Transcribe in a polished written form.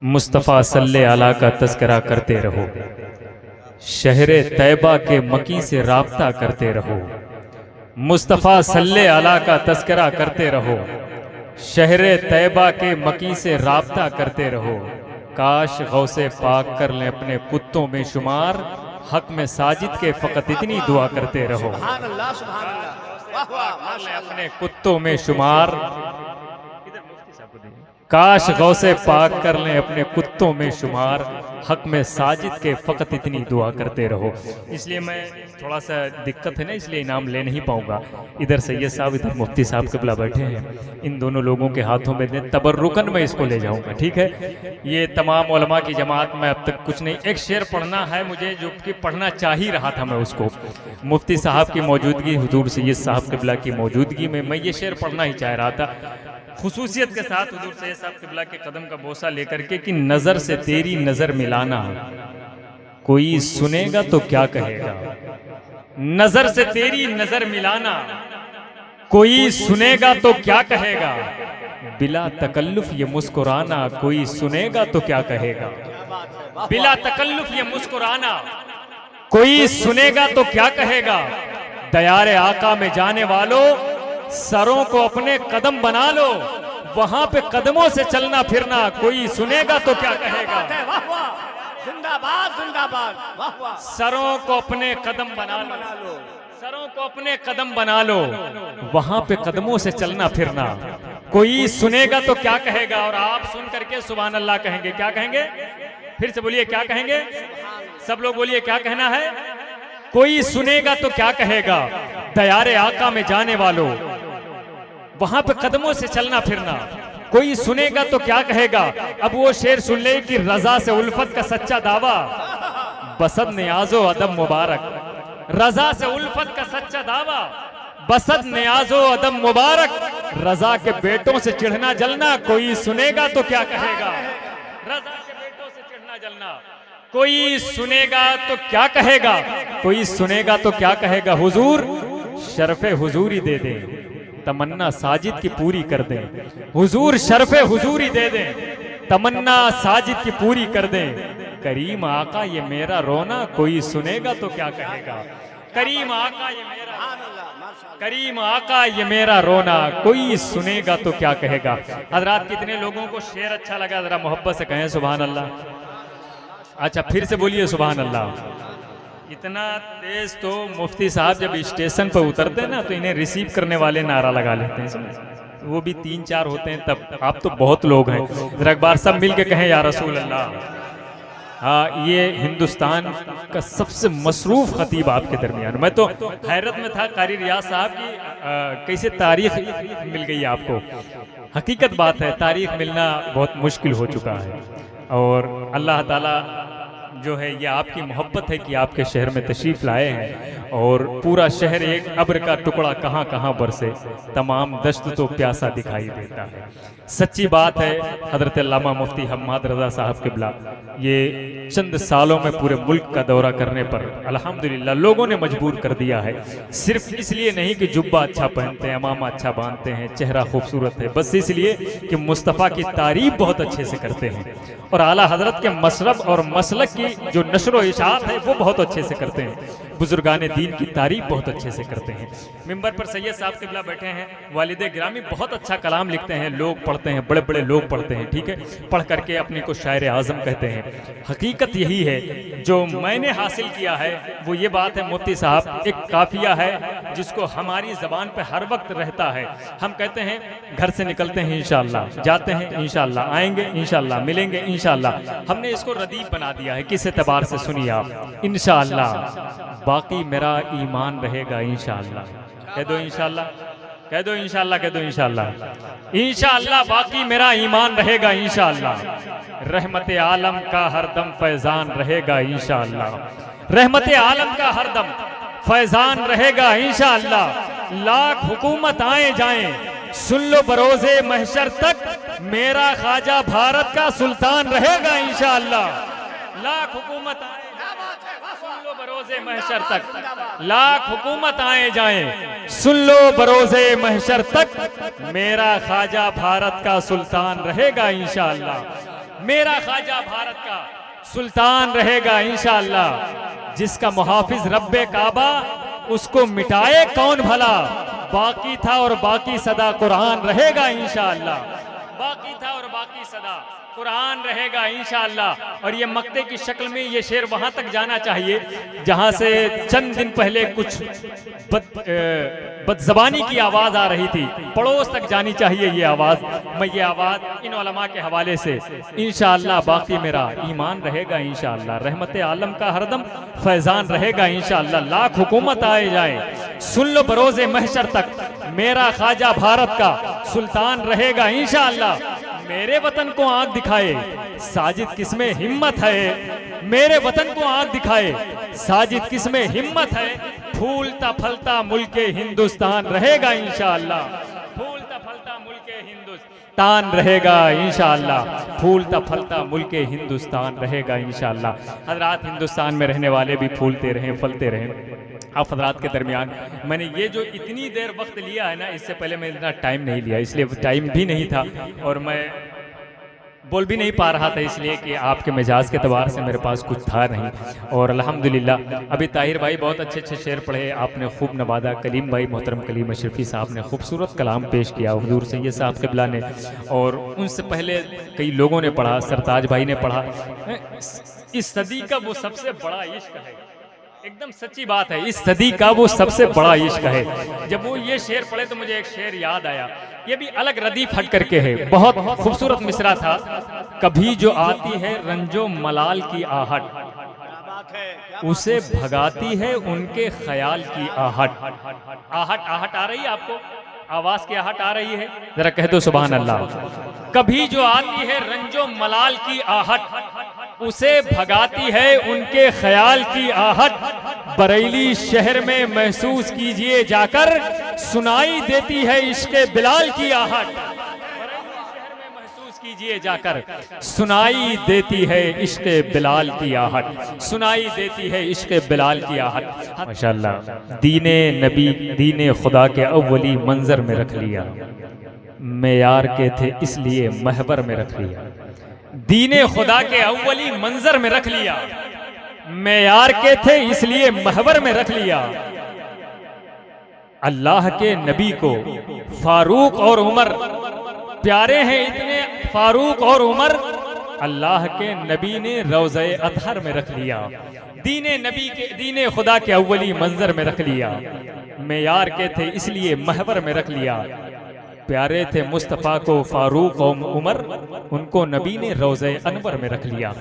मुस्तफ़ा सल्ले अला का तज़किरा करते रहो, शहरे तैबा के मकी से राब्ता करते रहो। मुस्तफ़ा सल्ले अला का तज़किरा करते रहो, शहरे तैबा के मकी से राब्ता करते रहो। काश गौसे पाक कर लें अपने कुत्तों में शुमार, हक में साजिद के फ़कत इतनी दुआ करते रहो। अपने कुत्तों में शुमार, काश गौसे पाक कर लें अपने कुत्तों में शुमार, हक में साजिद के फ़कत इतनी दुआ करते रहो। इसलिए मैं थोड़ा सा दिक्कत है ना, इसलिए इनाम ले नहीं पाऊंगा। इधर सैयद साहब, इधर मुफ्ती साहब क़िबला बैठे हैं, इन दोनों लोगों के हाथों में दे, तबर्रुकन में इसको ले जाऊंगा, ठीक है। ये तमाम उलमा की जमात में अब तक कुछ नहीं, एक शेर पढ़ना है मुझे जो कि पढ़ना चाह ही रहा था मैं उसको। मुफ्ती साहब की मौजूदगी, हुजूर सैयद साहब क़िबला की मौजूदगी में मैं ये शेर पढ़ना ही चाह रहा था, खुसूसियत के साथ हुजूर सैयद साहब क़िबला के कदम का बोसा लेकर के कि नज़र से तेरी नज़र मिलाना, कोई सुनेगा तो क्या कहेगा। नज़र से तेरी नज़र मिलाना, कोई सुनेगा तो क्या कहेगा। बिला तकल्लुफ ये मुस्कुराना, कोई सुनेगा तो क्या कहेगा। बिला तकल्लुफ ये मुस्कुराना, कोई सुनेगा तो क्या कहेगा। दयारे आका में जाने वालों, सरों को अपने कदम बना लो, वहां पे कदमों से चलना फिरना, कोई सुनेगा तो क्या कहेगा। जिंदाबाद जिंदाबाद, वाह वाह। सरों को अपने कदम बना लो, सरों को अपने कदम बना लो, वहां पे कदमों से चलना फिरना, कोई सुनेगा तो क्या कहेगा। और आप सुन करके सुभान अल्लाह कहेंगे, क्या कहेंगे, फिर से बोलिए क्या कहेंगे, सब लोग बोलिए क्या कहना है। कोई सुनेगा तो क्या कहेगा, दयारे आका में जाने वालों, वहां पे कदमों से चलना फिरना, कोई सुनेगा तो क्या कहेगा। अब वो शेर सुन ले कि रजा से उल्फत का सच्चा दावा, बसद नियाजो अदम मुबारक। रजा से उल्फत का सच्चा दावा, बसद नियाजो अदम मुबारक। रजा के बेटों से चिढ़ना जलना, कोई सुनेगा तो क्या कहेगा। रजा के बेटों से चिढ़ना जलना, कोई सुनेगा तो क्या कहेगा। कोई सुनेगा तो क्या कहेगा। हुजूर शरफे हुजूरी दे दे, तमन्ना साजिद की पूरी कर दें। हुजूर शरफे हुजूरी दे दें, तमन्ना साजिद की पूरी कर दें। करीम आका ये मेरा रोना, कोई सुनेगा तो क्या कहेगा। करीम आका ये मेरा, करीम आका ये मेरा रोना, कोई सुनेगा तो क्या कहेगा। हजरात कितने लोगों को शेर अच्छा लगा, जरा मोहब्बत से कहें सुभान अल्लाह। अच्छा फिर से बोलिए सुभान अल्लाह। इतना तेज तो मुफ्ती साहब जब स्टेशन पर उतरते हैं ना, तो इन्हें रिसीव करने वाले नारा लगा लेते हैं, वो भी 3-4 होते हैं तब। आप तो बहुत लोग हैं, जरा एक बार सब मिल के कहें या रसूल अल्लाह। हाँ, ये हिंदुस्तान का सबसे मसरूफ खतीब आपके दरमियान। मैं तो हैरत में था कारी रियाज साहब की कैसे तारीख मिल गई आपको। हकीकत बात है, तारीख मिलना बहुत मुश्किल हो चुका है, और अल्लाह ताला जो है ये आपकी मोहब्बत है कि आपके शहर में तशरीफ़ लाए हैं, और पूरा शहर एक अब्र का टुकड़ा कहाँ कहाँ बरसे, तमाम दश्त तो प्यासा दिखाई देता है। सच्ची बात है, हज़रत अल्लामा मुफ्ती हम्माद रज़ा साहब क़िबला ये चंद सालों में पूरे मुल्क का दौरा करने पर अल्हम्दुलिल्लाह लोगों ने मजबूर कर दिया है। सिर्फ इसलिए नहीं कि जुब्बा अच्छा पहनते हैं, अमामा अच्छा बांधते हैं, चेहरा खूबसूरत है, बस इसलिए कि मुस्तफ़ा की तारीफ बहुत अच्छे से करते हैं, और आला हज़रत के मशरब और मसलक की जो नशर व इशाअत है वो बहुत अच्छे से करते हैं। बुजुर्गाने दीन की तारीफ बहुत अच्छे से करते हैं। मिंबर पर सैयद साहब क़िबला बैठे हैं, वालिदे गिरामी बहुत अच्छा कलाम लिखते हैं, लोग पढ़ते हैं, बड़े बड़े लोग पढ़ते हैं, ठीक है, पढ़ करके अपने को शायर आज़म कहते हैं। हकीकत यही है, जो मैंने हासिल किया है वो ये बात है मुफ्ती साहब, एक काफिया है जिसको हमारी ज़बान पे हर वक्त रहता है। हम कहते हैं घर से निकलते हैं इंशाअल्लाह, जाते हैं इंशाअल्लाह, आएंगे इंशाअल्लाह, मिलेंगे इंशाअल्लाह। हमने इसको रदीफ बना दिया है, किस एतबार से सुनिए आप। इंशाअल्लाह बाकी मेरा ईमान रहेगा इंशाअल्लाह, कह दो इंशाअल्लाह, कह दो इंशाअल्लाह, कह दो इंशाअल्लाह। इंशाअल्लाह बाकी मेरा ईमान रहेगा इंशाअल्लाह। रहमत आलम का हरदम फैजान रहेगा इंशाअल्लाह। रहमत आलम का हरदम फैजान रहेगा इंशाअल्लाह। लाख हुकूमत आए जाएं, सुन लो बरोज़े महशर तक, मेरा ख्वाजा भारत का सुल्तान रहेगा इंशाअल्लाह। लाख हुकूमत आए, सुन लो बरोज़े महशर तक, लाख हुकूमत आए जाएं, सुन लो बरोज़े महशर तक, मेरा ख्वाजा भारत का सुल्तान रहेगा इंशाअल्लाह। मेरा ख्वाजा भारत का सुल्तान रहेगा इंशाअल्लाह। जिसका मुहाफिज रब्बे काबा, उसको मिटाए कौन भला। बाकी था और बाकी सदा कुरान रहेगा इंशाअल्लाह। बाकी था और बाकी सदा कुरान रहेगा इंशाअल्लाह। और ये मक्ते की शक्ल में ये शेर वहां तक जाना चाहिए जहां से चंद दिन पहले कुछ बदजबानी की आवाज आ रही थी, पड़ोस तक जानी चाहिए ये आवाज। मैं ये आवाज इन उलमा के हवाले से इंशाअल्लाह, बाकी मेरा ईमान रहेगा इंशाअल्लाह। रहमत आलम का हरदम फैजान रहेगा इंशाअल्लाह। लाख हुकूमत आए जाए, सुन लो बरोज़े महशर तक, मेरा ख्वाजा भारत का सुल्तान रहेगा इंशाअल्लाह। मेरे वतन को आंख दिखाए साजिद किसमें हिम्मत है। मेरे वतन को आंख दिखाए साजिद किसमें हिम्मत है। फूलता फलता मुल्के हिंदुस्तान रहेगा इंशाअल्लाह। फूलता फलता मुल्के हिंदुस्तान रहेगा इंशाअल्लाह। फूलता फलता मुल्के हिंदुस्तान रहेगा इंशाअल्लाह। हजरात, हिंदुस्तान में रहने वाले भी फूलते रहें, फलते रहें। आप हजरात के दरमियान मैंने ये जो इतनी देर वक्त लिया है ना, इससे पहले मैं इतना टाइम नहीं लिया, इसलिए टाइम भी नहीं था और मैं बोल भी नहीं पा रहा था, इसलिए कि आपके मिजाज के एतबार से मेरे पास कुछ था नहीं। और अल्हम्दुलिल्लाह अभी ताहिर भाई बहुत अच्छे अच्छे शेर पढ़े, आपने खूब नवादा। कलीम भाई, मोहतरम कलीम अशरफी साहब ने खूबसूरत कलाम पेश किया हुजूर सैयद साहब क़िबला ने, और उनसे पहले कई लोगों ने पढ़ा, सरताज भाई ने पढ़ा। इस सदी का वो सबसे बड़ा इश्क है, एकदम सच्ची बात है, इस सदी का वो सबसे बड़ा इश्क है। जब वो ये शेर पढ़े तो मुझे एक शेर याद आया, ये भी अलग रदीफ हट करके है, बहुत खूबसूरत मिसरा था। कभी जो आती है रंजो मलाल की आहट, उसे भगाती है उनके ख्याल की आहट। आहट, आहट आ रही है आपको? आवाज की आहट आ रही है? जरा कह दो सुभान अल्लाह। कभी जो आती है रंजो मलाल की आहट, उसे भगाती है उनके ख्याल की आहट। बरेली शहर में महसूस कीजिए जाकर, सुनाई देती है इश्क़े बिलाल की आहट। बरेली शहर में महसूस कीजिए जाकर, सुनाई देती है इश्क़े बिलाल की आहट। सुनाई देती है इश्क़े बिलाल की आहट। माशाअल्लाह, दीने नबी दीने खुदा के अव्वली मंजर में रख लिया, मेयार के थे इसलिए महवर में रख लिया। दीने खुदा के अव्वली मंजर में रख लिया, मेयार के थे इसलिए महवर में रख लिया। अल्लाह के नबी को फारूक और उमर प्यारे हैं इतने, फारूक और उमर अल्लाह के नबी ने रोज़े अतहर में रख लिया। दीने नबी के, दीने खुदा के अव्वली मंजर में रख लिया, मेयार के थे इसलिए महवर में रख लिया। प्यारे थे मुस्तफ़ा को फारूक और उमर, उनको नबी ने रोज़े अनवर में रख लिया।